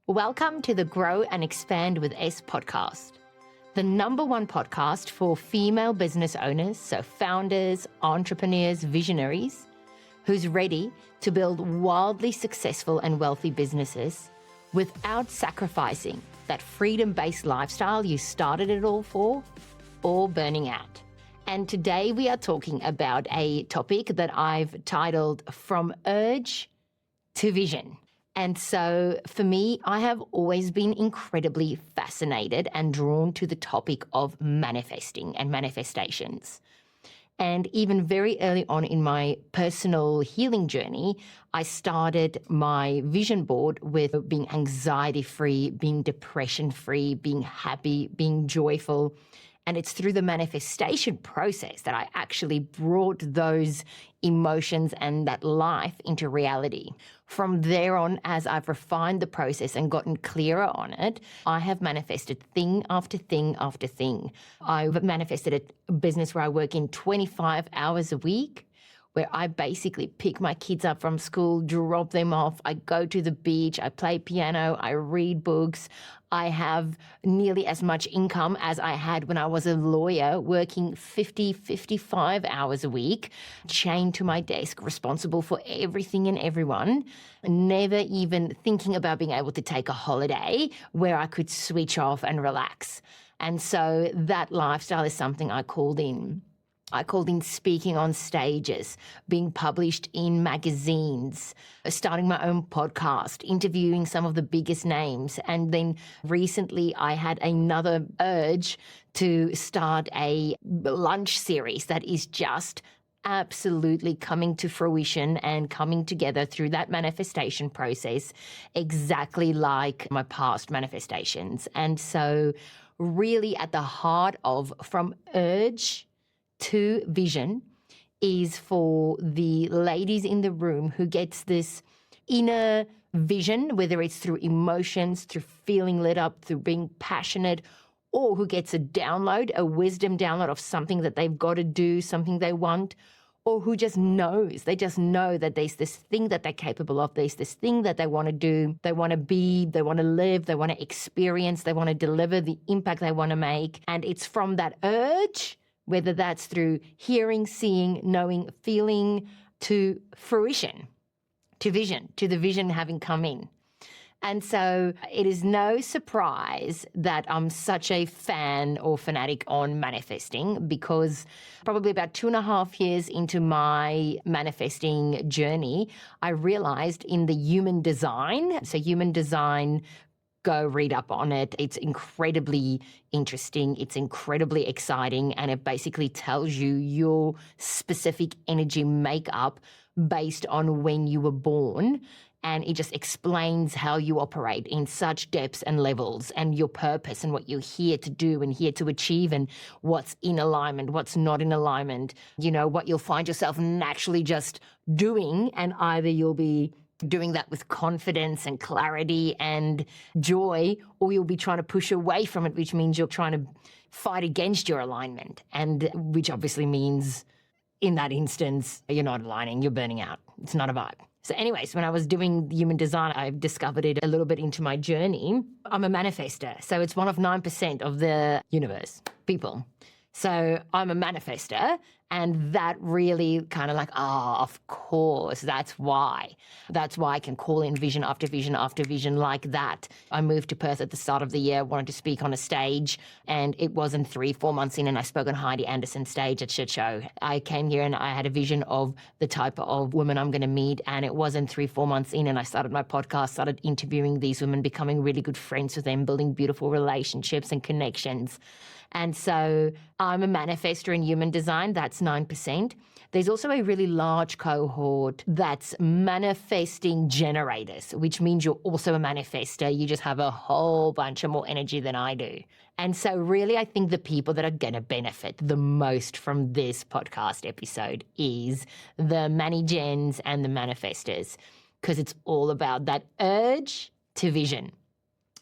Welcome to the Grow and Expand with S podcast, the #1 podcast for female business owners, so founders, entrepreneurs, visionaries, who's ready to build wildly successful and wealthy businesses without sacrificing that freedom-based lifestyle you started it all for or burning out. And today we are talking about a topic that I've titled From Urge to Vision. And so for me, I have always been incredibly fascinated and drawn to the topic of manifesting and manifestations. And even very early on in my personal healing journey, I started my vision board with being anxiety-free, being depression-free, being happy, being joyful. And it's through the manifestation process that I actually brought those emotions and that life into reality. From there on, as I've refined the process and gotten clearer on it, I have manifested thing after thing after thing. I've manifested a business where I work in 25 hours a week, where I basically pick my kids up from school, drop them off, I go to the beach, I play piano, I read books. I have nearly as much income as I had when I was a lawyer, working 50, 55 hours a week, chained to my desk, responsible for everything and everyone, never even thinking about being able to take a holiday where I could switch off and relax. And so that lifestyle is something I called in. I called in speaking on stages, being published in magazines, starting my own podcast, interviewing some of the biggest names. And then recently I had another urge to start a lunch series that is just absolutely coming to fruition and coming together through that manifestation process, exactly like my past manifestations. And so really at the heart of From Urge to Vision is for the ladies in the room who gets this inner vision, whether it's through emotions, through feeling lit up, through being passionate, or who gets a download, a wisdom download of something that they've got to do, something they want, or who just knows, they just know that there's this thing that they're capable of, there's this thing that they want to do, they want to be, they want to live, they want to experience, they want to deliver the impact they want to make. And it's from that urge, whether that's through hearing, seeing, knowing, feeling, to fruition, to vision, to the vision having come in. And so it is no surprise that I'm such a fan or fanatic on manifesting, because probably about 2.5 years into my manifesting journey, I realized in the human design, so human design, go read up on it. It's incredibly interesting. It's incredibly exciting. And it basically tells you your specific energy makeup based on when you were born. And it just explains how you operate in such depths and levels, and your purpose and what you're here to do and here to achieve, and what's in alignment, what's not in alignment, you know, what you'll find yourself naturally just doing. And either you'll be doing that with confidence and clarity and joy, or you'll be trying to push away from it, which means you're trying to fight against your alignment, and which obviously means in that instance, you're not aligning, you're burning out. It's not a vibe. So anyways, when I was doing human design, I've discovered it a little bit into my journey. I'm a manifester. So it's one of 9% of the universe, people. So I'm a manifester, and that really kind of like, of course, that's why. That's why I can call in vision after vision after vision like that. I moved to Perth at the start of the year, wanted to speak on a stage, and it wasn't 3-4 months in, and I spoke on Heidi Anderson's stage at Shit Show. I came here and I had a vision of the type of women I'm going to meet, and it wasn't 3-4 months in, and I started my podcast, started interviewing these women, becoming really good friends with them, building beautiful relationships and connections. And so I'm a manifestor in human design, that's 9%. There's also a really large cohort that's manifesting generators, which means you're also a manifestor. You just have a whole bunch of more energy than I do. And so really I think the people that are going to benefit the most from this podcast episode is the Mani-Gens and the manifestors, because it's all about that urge to vision.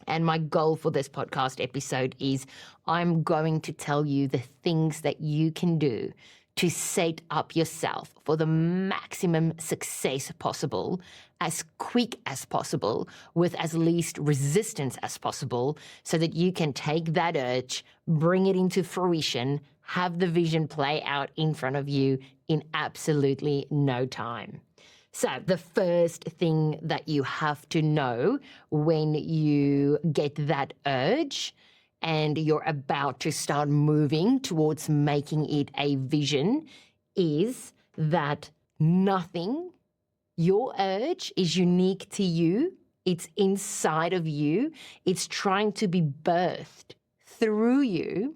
And my goal for this podcast episode is I'm going to tell you the things that you can do to set up yourself for the maximum success possible, as quick as possible, with as least resistance as possible, so that you can take that urge, bring it into fruition, have the vision play out in front of you in absolutely no time. So the first thing that you have to know when you get that urge and you're about to start moving towards making it a vision is that nothing, your urge is unique to you. It's inside of you. It's trying to be birthed through you,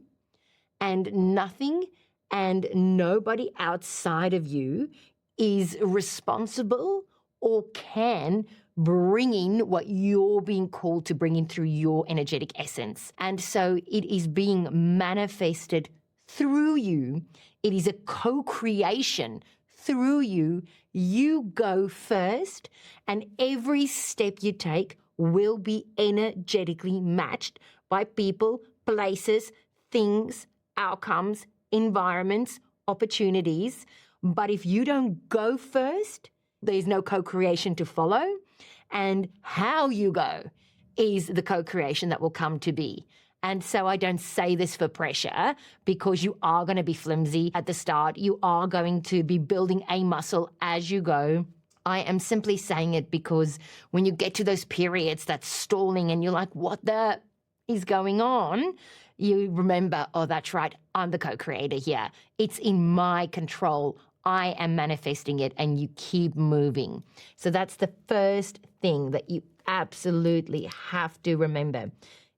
and nothing and nobody outside of you is responsible or can bring in what you're being called to bring in through your energetic essence. And so it is being manifested through you. It is a co-creation through you. You go first, and every step you take will be energetically matched by people, places, things, outcomes, environments, opportunities. But if you don't go first, there's no co-creation to follow. And how you go is the co-creation that will come to be. And so I don't say this for pressure, because you are going to be flimsy at the start. You are going to be building a muscle as you go. I am simply saying it because when you get to those periods that's stalling and you're like, what the is going on? You remember, oh, that's right, I'm the co-creator here. It's in my control. I am manifesting it, and you keep moving. So that's the first thing that you absolutely have to remember.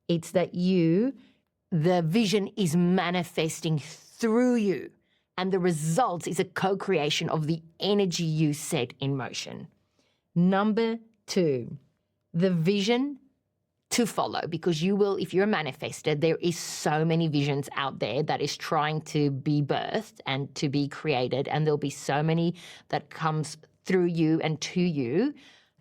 It's that the vision is manifesting through you, and the result is a co-creation of the energy you set in motion. Number 2, the vision to follow, because you will, if you're a manifester, there is so many visions out there that is trying to be birthed and to be created, and there'll be so many that comes through you and to you.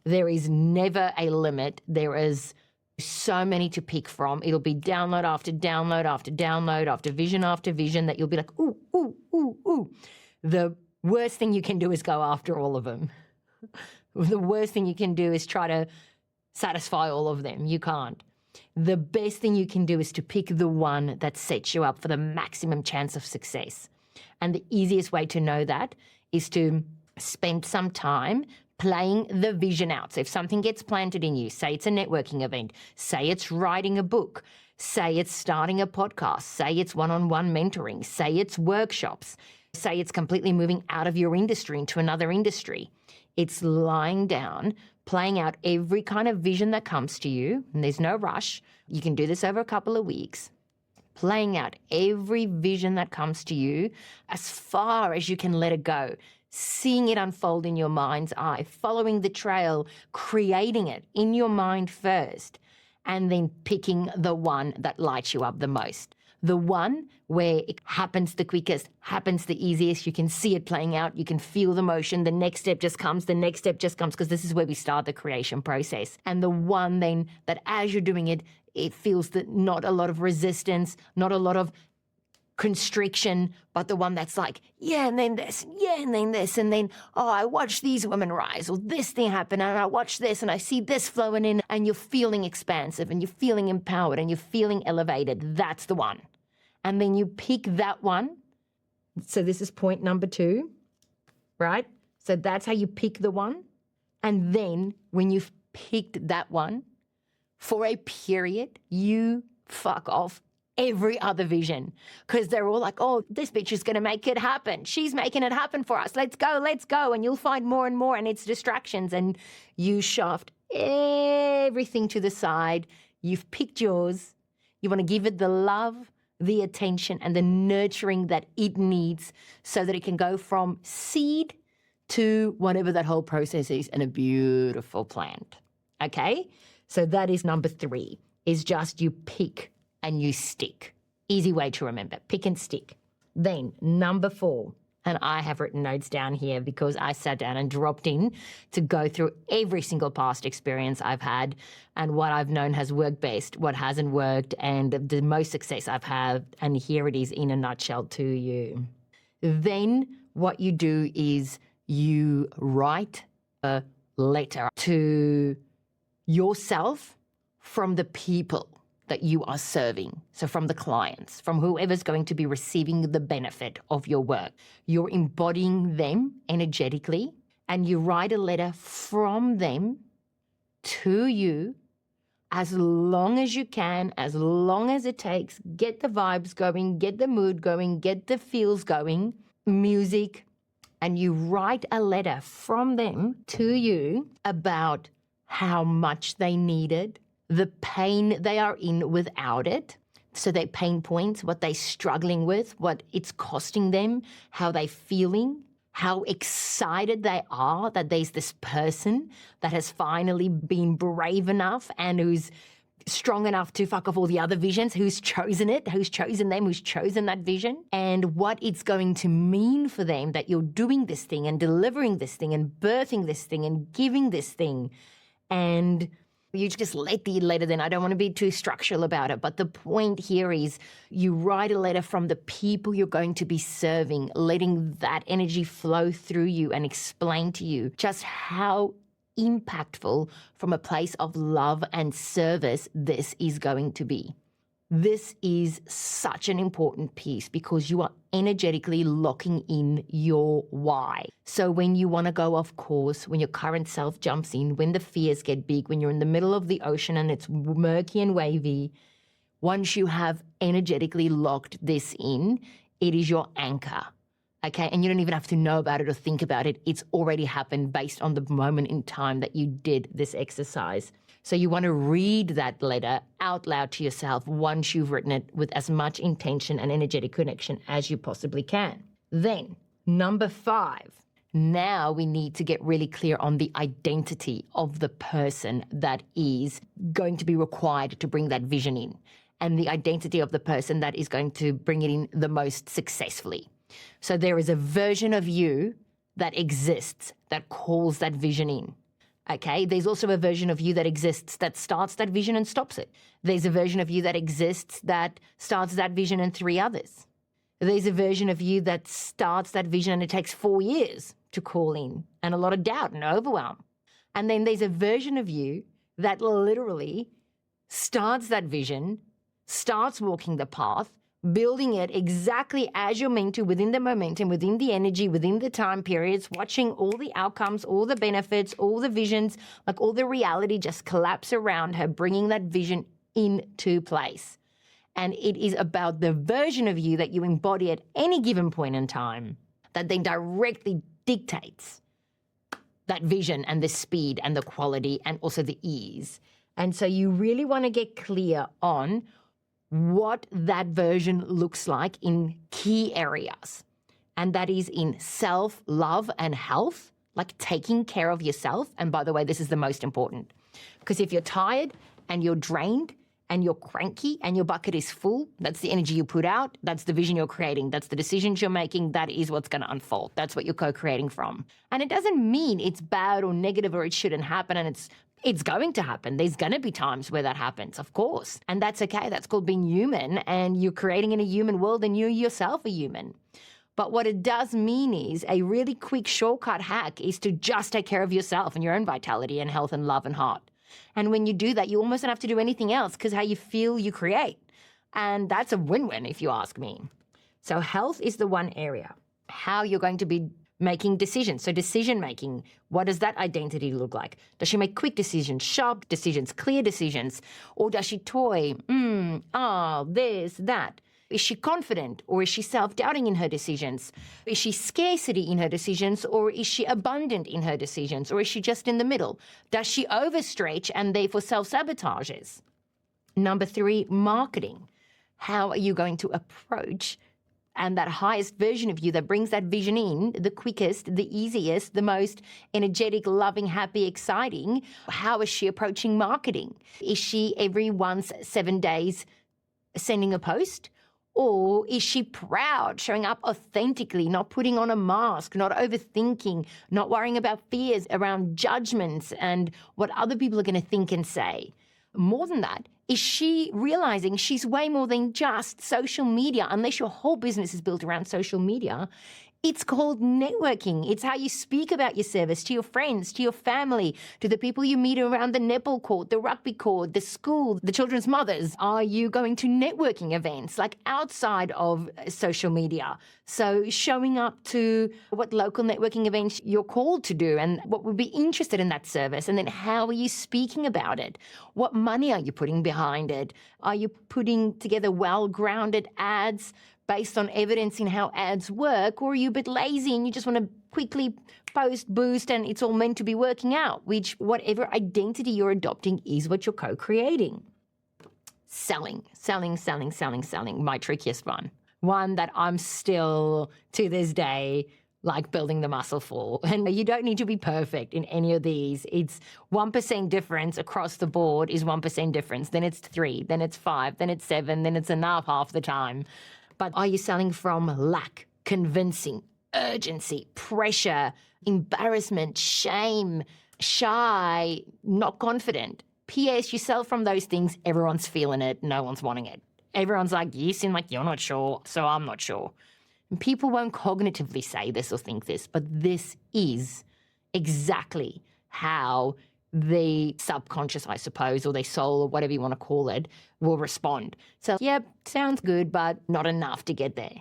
There is never a limit. There is so many to pick from. It'll be download after download after download after vision that you'll be like, ooh, ooh, ooh, ooh. The worst thing you can do is go after all of them. The worst thing you can do is try to satisfy all of them. You can't. The best thing you can do is to pick the one that sets you up for the maximum chance of success. And the easiest way to know that is to spend some time playing the vision out. So if something gets planted in you, say it's a networking event, say it's writing a book, say it's starting a podcast, say it's one-on-one mentoring, say it's workshops, say it's completely moving out of your industry into another industry. It's lying down, playing out every kind of vision that comes to you, and there's no rush. You can do this over a couple of weeks. Playing out every vision that comes to you as far as you can let it go, seeing it unfold in your mind's eye, following the trail, creating it in your mind first, and then picking the one that lights you up the most. The one where it happens the quickest, happens the easiest. You can see it playing out. You can feel the motion. The next step just comes. The next step just comes, because this is where we start the creation process. And the one then that as you're doing it, it feels that not a lot of resistance, not a lot of constriction, but the one that's like, yeah, and then this, yeah, and then this, and then, oh, I watch these women rise, or this thing happen, and I watch this, and I see this flowing in, and you're feeling expansive, and you're feeling empowered, and you're feeling elevated. That's the one. And then you pick that one. So this is point number 2, right? So that's how you pick the one. And then when you've picked that one, for a period, you fuck off every other vision, because they're all like, oh, this bitch is going to make it happen. She's making it happen for us. Let's go, let's go. And you'll find more and more, and it's distractions. And you shaft everything to the side. You've picked yours. You want to give it the love, the attention, and the nurturing that it needs, so that it can go from seed to whatever that whole process is, and a beautiful plant. Okay? So that is number 3, is just you pick and you stick. Easy way to remember. Pick and stick. Then number 4, and I have written notes down here because I sat down and dropped in to go through every single past experience I've had and what I've known has worked best, what hasn't worked, and the most success I've had. And here it is in a nutshell to you. Then what you do is you write a letter to yourself from the people that you are serving. So from the clients, from whoever's going to be receiving the benefit of your work. You're embodying them energetically, and you write a letter from them to you as long as you can, as long as it takes. Get the vibes going, get the mood going, get the feels going, music, and you write a letter from them to you about how much they need it, the pain they are in without it, so their pain points, what they're struggling with, what it's costing them, how they're feeling, how excited they are that there's this person that has finally been brave enough and who's strong enough to fuck off all the other visions, who's chosen it, who's chosen them, who's chosen that vision, and what it's going to mean for them that you're doing this thing and delivering this thing and birthing this thing and giving this thing. And you just let the letter then. I don't want to be too structural about it, but the point here is you write a letter from the people you're going to be serving, letting that energy flow through you and explain to you just how impactful from a place of love and service this is going to be. This is such an important piece because you are energetically locking in your why. So when you want to go off course, when your current self jumps in, when the fears get big, when you're in the middle of the ocean and it's murky and wavy, once you have energetically locked this in, it is your anchor. Okay, and you don't even have to know about it or think about it. It's already happened based on the moment in time that you did this exercise. So you want to read that letter out loud to yourself once you've written it with as much intention and energetic connection as you possibly can. Then, number 5, now we need to get really clear on the identity of the person that is going to be required to bring that vision in, and the identity of the person that is going to bring it in the most successfully. So there is a version of you that exists that calls that vision in. Okay, there's also a version of you that exists that starts that vision and stops it. There's a version of you that exists that starts that vision and 3 others. There's a version of you that starts that vision and it takes 4 years to call in and a lot of doubt and overwhelm. And then there's a version of you that literally starts that vision, starts walking the path, building it exactly as you're meant to, within the momentum, within the energy, within the time periods, watching all the outcomes, all the benefits, all the visions, like all the reality just collapse around her, bringing that vision into place. And it is about the version of you that you embody at any given point in time that then directly dictates that vision and the speed and the quality and also the ease. And so you really want to get clear on what that version looks like in key areas. And that is in self-love and health, like taking care of yourself. And by the way, this is the most important. Because if you're tired and you're drained and you're cranky and your bucket is full, that's the energy you put out, that's the vision you're creating, that's the decisions you're making, that is what's going to unfold. That's what you're co-creating from. And it doesn't mean it's bad or negative or it shouldn't happen, and it's going to happen. There's going to be times where that happens, of course. And that's okay. That's called being human, and you're creating in a human world and you yourself are human. But what it does mean is a really quick shortcut hack is to just take care of yourself and your own vitality and health and love and heart. And when you do that, you almost don't have to do anything else because how you feel, you create. And that's a win-win if you ask me. So health is the one area. How you're going to be making decisions. So decision making, what does that identity look like? Does she make quick decisions, sharp decisions, clear decisions? Or does she toy, this, that? Is she confident or is she self-doubting in her decisions? Is she scarcity in her decisions or is she abundant in her decisions? Or is she just in the middle? Does she overstretch and therefore self-sabotages? Number 3, marketing. How are you going to approach and that highest version of you that brings that vision in the quickest, the easiest, the most energetic, loving, happy, exciting? How is she approaching marketing? Is she every once 7 days sending a post? Or is she proud, showing up authentically, not putting on a mask, not overthinking, not worrying about fears around judgments and what other people are going to think and say? More than that, is she realizing she's way more than just social media, unless your whole business is built around social media. It's called networking. It's how you speak about your service to your friends, to your family, to the people you meet around the netball court, the rugby court, the school, the children's mothers. Are you going to networking events like outside of social media? So showing up to what local networking events you're called to do and what would be interested in that service. And then how are you speaking about it? What money are you putting behind it? Are you putting together well-grounded ads based on evidence in how ads work, or are you a bit lazy and you just want to quickly post, boost, and it's all meant to be working out, which whatever identity you're adopting is what you're co-creating. Selling, my trickiest one. One that I'm still, to this day, like building the muscle for. And you don't need to be perfect in any of these. It's 1% difference across the board is 1% difference. Then it's 3, then it's 5, then it's 7, then it's enough half the time. But are you selling from lack, convincing, urgency, pressure, embarrassment, shame, shy, not confident? P.S. You sell from those things, everyone's feeling it, no one's wanting it. Everyone's like, you seem like you're not sure, so I'm not sure. And people won't cognitively say this or think this, but this is exactly how the subconscious, I suppose, or their soul, or whatever you want to call it, will respond. So, yep, sounds good, but not enough to get there.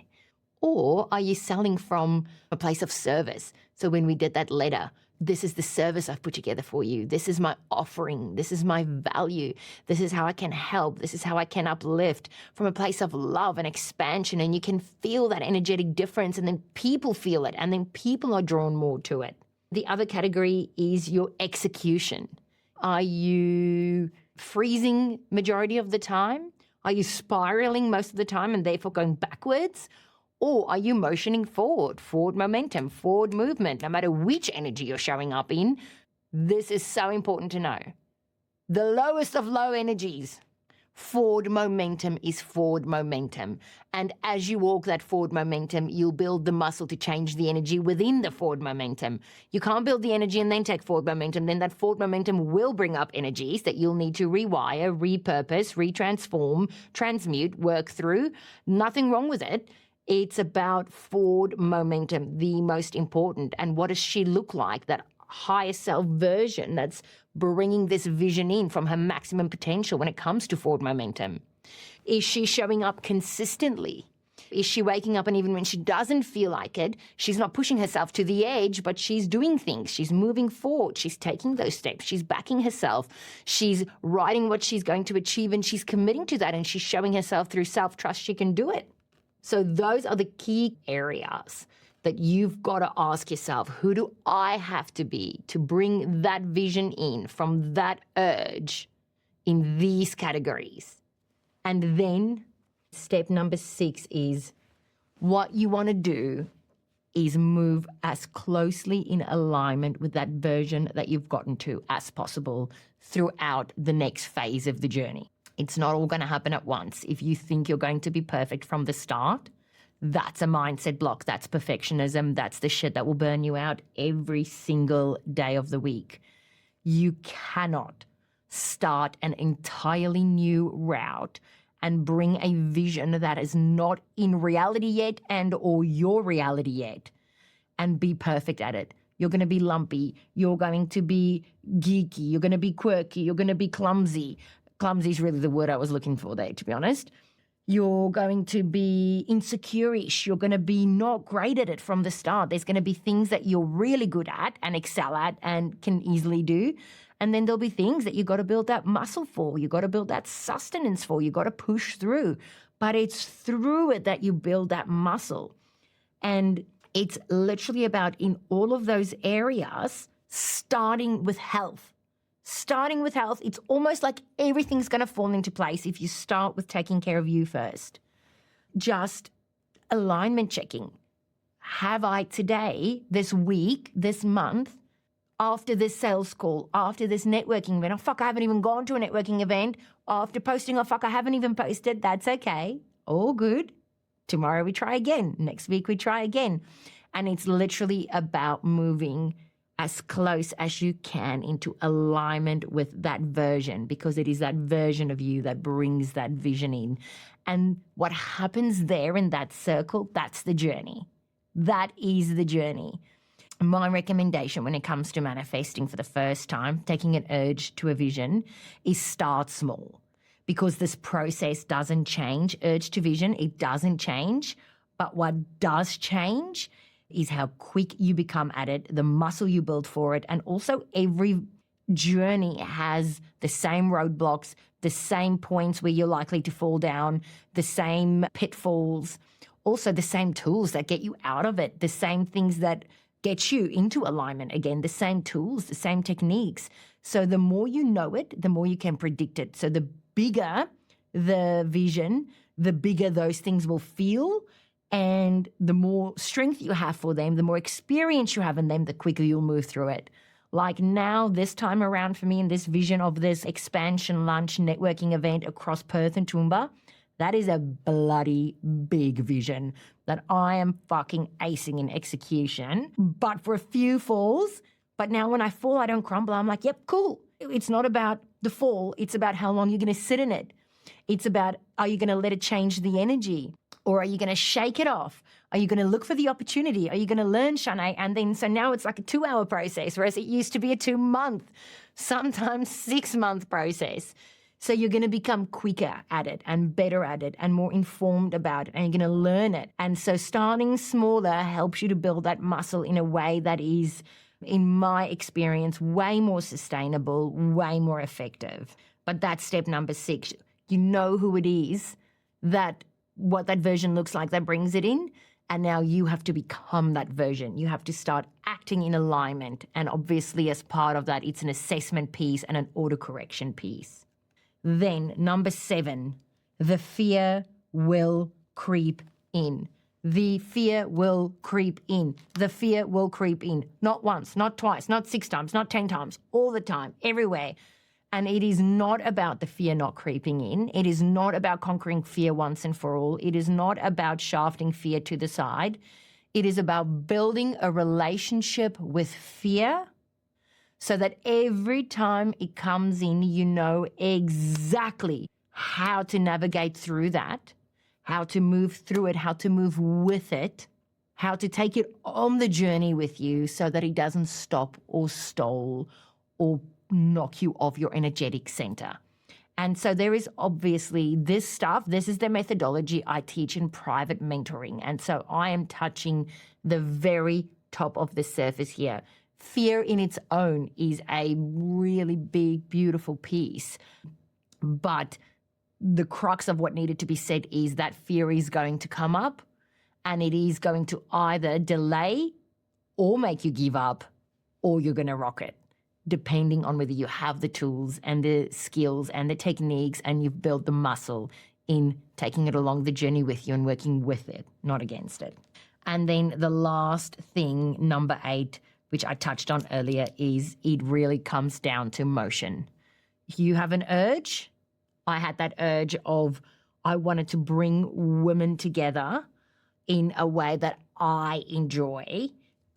Or are you selling from a place of service? So when we did that letter, this is the service I've put together for you. This is my offering. This is my value. This is how I can help. This is how I can uplift from a place of love and expansion. And you can feel that energetic difference, and then people feel it, and then people are drawn more to it. The other category is your execution. Are you freezing majority of the time? Are you spiraling most of the time and therefore going backwards? Or are you motioning forward, forward momentum, forward movement, no matter which energy you're showing up in? This is so important to know. The lowest of low energies, forward momentum is forward momentum. And as you walk that forward momentum, you'll build the muscle to change the energy within the forward momentum. You can't build the energy and then take forward momentum. Then that forward momentum will bring up energies that you'll need to rewire, repurpose, retransform, transmute, work through. Nothing wrong with it. It's about forward momentum, the most important. And what does she look like? That higher self version that's bringing this vision in from her maximum potential when it comes to forward momentum. Is she showing up consistently? Is she waking up and even when she doesn't feel like it, she's not pushing herself to the edge, but she's doing things. She's moving forward. She's taking those steps. She's backing herself. She's writing what she's going to achieve, and she's committing to that, and she's showing herself through self-trust she can do it. So those are the key areas that you've got to ask yourself, who do I have to be to bring that vision in from that urge in these categories? And then step number 6 is what you want to do is move as closely in alignment with that version that you've gotten to as possible throughout the next phase of the journey. It's not all going to happen at once. If you think you're going to be perfect from the start, that's a mindset block. That's perfectionism. That's the shit that will burn you out every single day of the week. You cannot start an entirely new route and bring a vision that is not in reality yet and or your reality yet and be perfect at it. You're going to be lumpy. You're going to be geeky. You're going to be quirky. You're going to be clumsy. Clumsy is really the word I was looking for there, to be honest. You're going to be insecure-ish. You're going to be not great at it from the start. There's going to be things that you're really good at and excel at and can easily do. And then there'll be things that you've got to build that muscle for. You've got to build that sustenance for. You've got to push through. But it's through it that you build that muscle. And it's literally about, in all of those areas, starting with health. Starting with health, it's almost like everything's going to fall into place if you start with taking care of you first. Just alignment checking. Have I today, this week, this month, after this sales call, after this networking event, oh, fuck, I haven't even gone to a networking event, after posting, oh, fuck, I haven't even posted, that's okay, all good. Tomorrow we try again. Next week we try again. And it's literally about moving as close as you can into alignment with that version, because it is that version of you that brings that vision in. And what happens there in that circle, that's the journey. That is the journey. My recommendation when it comes to manifesting for the first time, taking an urge to a vision, is start small, because this process doesn't change. Urge to vision, it doesn't change. But what does change is how quick you become at it, the muscle you build for it, and also every journey has the same roadblocks, the same points where you're likely to fall down, the same pitfalls, also the same tools that get you out of it, the same things that get you into alignment again, the same tools, the same techniques. So the more you know it, the more you can predict it. So the bigger the vision, the bigger those things will feel. And the more strength you have for them, the more experience you have in them, the quicker you'll move through it. Like now, this time around for me in this vision of this expansion lunch networking event across Perth and Toowoomba, that is a bloody big vision that I am fucking acing in execution, but for a few falls. But now when I fall, I don't crumble. I'm like, yep, cool. It's not about the fall. It's about how long you're going to sit in it. It's about, are you going to let it change the energy? Or are you going to shake it off? Are you going to look for the opportunity? Are you going to learn, Shanae? And then, so now it's like a 2-hour process, whereas it used to be a 2-month, sometimes 6-month process. So you're going to become quicker at it and better at it and more informed about it, and you're going to learn it. And so starting smaller helps you to build that muscle in a way that is, in my experience, way more sustainable, way more effective. But that's step number 6. You know who it is that what that version looks like that brings it in, and now you have to become that version. You have to start acting in alignment, and obviously as part of that, it's an assessment piece and an autocorrection piece. Then number 7, the fear will creep in. The fear will creep in. The fear will creep in. Not once, not twice, not 6 times, not 10 times, all the time, everywhere. And it is not about the fear not creeping in. It is not about conquering fear once and for all. It is not about shafting fear to the side. It is about building a relationship with fear so that every time it comes in, you know exactly how to navigate through that, how to move through it, how to move with it, how to take it on the journey with you so that it doesn't stop or stall or knock you off your energetic center. And so there is obviously this stuff. This is the methodology I teach in private mentoring. And so I am touching the very top of the surface here. Fear in its own is a really big, beautiful piece. But the crux of what needed to be said is that fear is going to come up, and it is going to either delay or make you give up, or you're going to rock it, depending on whether you have the tools and the skills and the techniques and you've built the muscle in taking it along the journey with you and working with it, not against it. And then the last thing, number 8, which I touched on earlier, is it really comes down to motion. You have an urge. I had that urge of I wanted to bring women together in a way that I enjoy,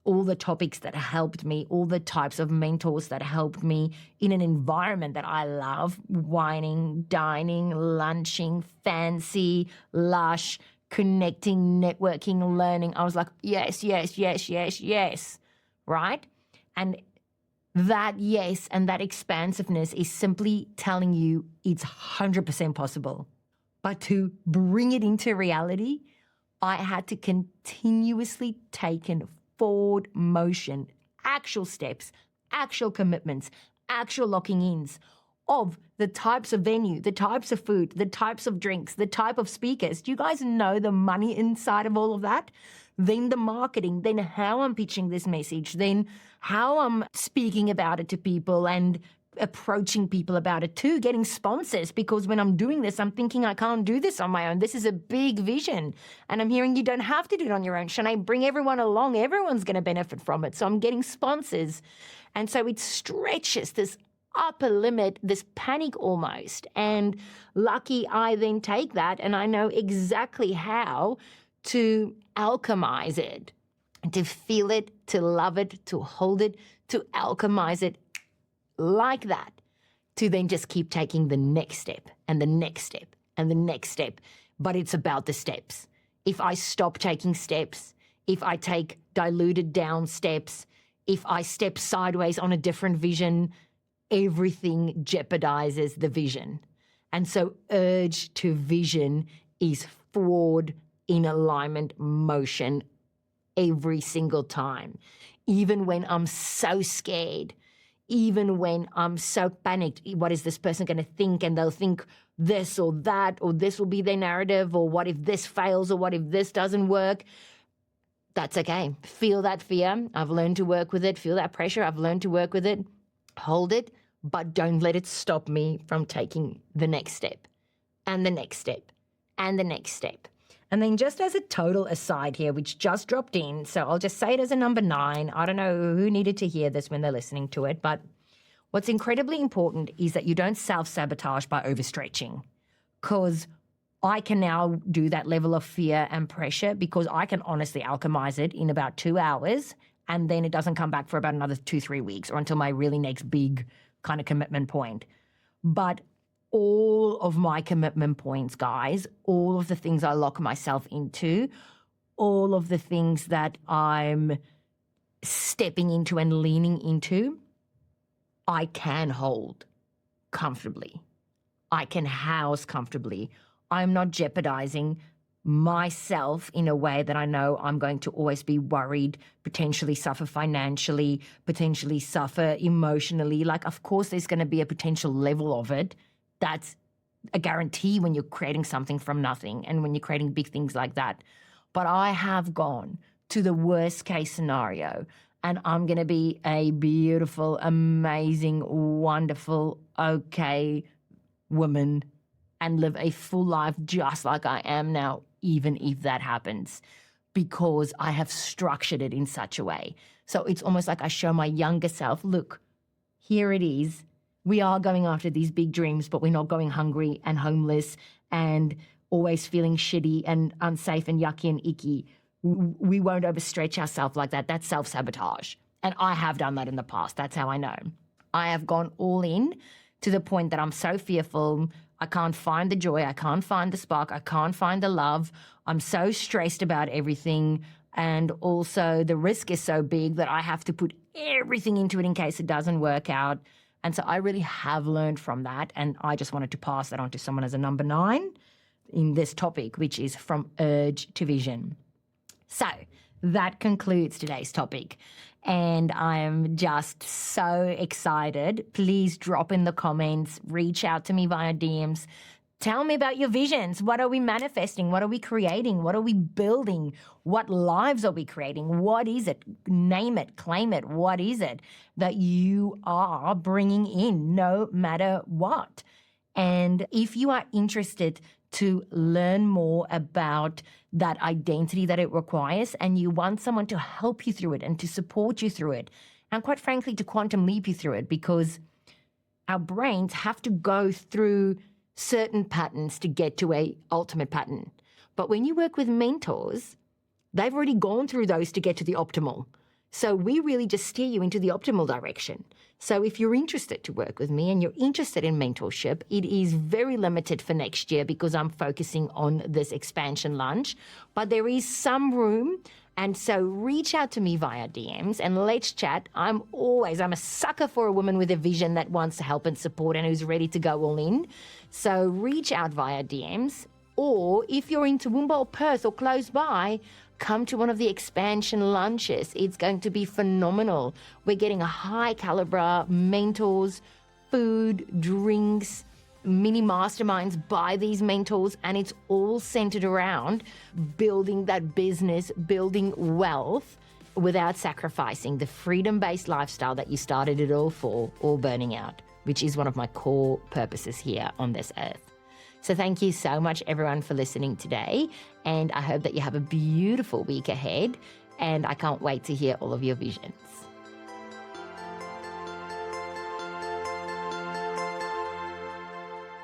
all the topics that helped me, all the types of mentors that helped me in an environment that I love, wining, dining, lunching, fancy, lush, connecting, networking, learning. I was like, yes, yes, yes, yes, yes, right? And that yes and that expansiveness is simply telling you it's 100% possible. But to bring it into reality, I had to continuously take in forward motion, actual steps, actual commitments, actual locking ins of the types of venue, the types of food, the types of drinks, the type of speakers. Do you guys know the money inside of all of that? Then the marketing, then how I'm pitching this message, then how I'm speaking about it to people and approaching people about it too, getting sponsors, because when I'm doing this, I'm thinking I can't do this on my own. This is a big vision. And I'm hearing you don't have to do it on your own. Shanae, bring everyone along. Everyone's going to benefit from it. So I'm getting sponsors. And so it stretches this upper limit, this panic almost. And lucky I then take that and I know exactly how to alchemize it, to feel it, to love it, to hold it, to alchemize it like that, to then just keep taking the next step and the next step and the next step. But it's about the steps. If I stop taking steps, if I take diluted down steps, if I step sideways on a different vision, everything jeopardizes the vision. And so urge to vision is forward in alignment motion every single time. Even when I'm so scared, even when I'm so panicked, what is this person going to think? And they'll think this or that, or this will be their narrative, or what if this fails, or what if this doesn't work? That's okay. Feel that fear. I've learned to work with it. Feel that pressure. I've learned to work with it. Hold it, but don't let it stop me from taking the next step and the next step and the next step. And then just as a total aside here, which just dropped in, so I'll just say it as a number 9. I don't know who needed to hear this when they're listening to it, but what's incredibly important is that you don't self-sabotage by overstretching, because I can now do that level of fear and pressure because I can honestly alchemize it in about 2 hours, and then it doesn't come back for about another 2-3 weeks or until my really next big kind of commitment point. But all of my commitment points, guys, all of the things I lock myself into, all of the things that I'm stepping into and leaning into, I can hold comfortably. I can house comfortably. I'm not jeopardizing myself in a way that I know I'm going to always be worried, potentially suffer financially, potentially suffer emotionally. Like, of course, there's going to be a potential level of it. That's a guarantee when you're creating something from nothing and when you're creating big things like that. But I have gone to the worst case scenario, and I'm going to be a beautiful, amazing, wonderful, okay woman and live a full life just like I am now, even if that happens, because I have structured it in such a way. So it's almost like I show my younger self, look, here it is. We are going after these big dreams, but we're not going hungry and homeless and always feeling shitty and unsafe and yucky and icky. We won't overstretch ourselves like that. That's self-sabotage. And I have done that in the past. That's how I know. I have gone all in to the point that I'm so fearful. I can't find the joy. I can't find the spark. I can't find the love. I'm so stressed about everything. And also the risk is so big that I have to put everything into it in case it doesn't work out. And so I really have learned from that. And I just wanted to pass that on to someone as a number 9 in this topic, which is from urge to vision. So that concludes today's topic. And I'm just so excited. Please drop in the comments, reach out to me via DMs. Tell me about your visions. What are we manifesting? What are we creating? What are we building? What lives are we creating? What is it? Name it, claim it. What is it that you are bringing in no matter what? And if you are interested to learn more about that identity that it requires and you want someone to help you through it and to support you through it, and quite frankly, to quantum leap you through it, because our brains have to go through certain patterns to get to a ultimate pattern. But when you work with mentors, they've already gone through those to get to the optimal. So we really just steer you into the optimal direction. So if you're interested to work with me and you're interested in mentorship, it is very limited for next year because I'm focusing on this expansion launch. But there is some room. And so reach out to me via DMs and let's chat. I'm a sucker for a woman with a vision that wants to help and support and who's ready to go all in. So reach out via DMs, or if you're in Toowoomba or Perth or close by, come to one of the expansion lunches. It's going to be phenomenal. We're getting a high caliber mentors, food, drinks, mini masterminds by these mentors, and it's all centered around building that business, building wealth without sacrificing the freedom-based lifestyle that you started it all for, or burning out, which is one of my core purposes here on this earth. So thank you so much, everyone, for listening today. And I hope that you have a beautiful week ahead. And I can't wait to hear all of your visions.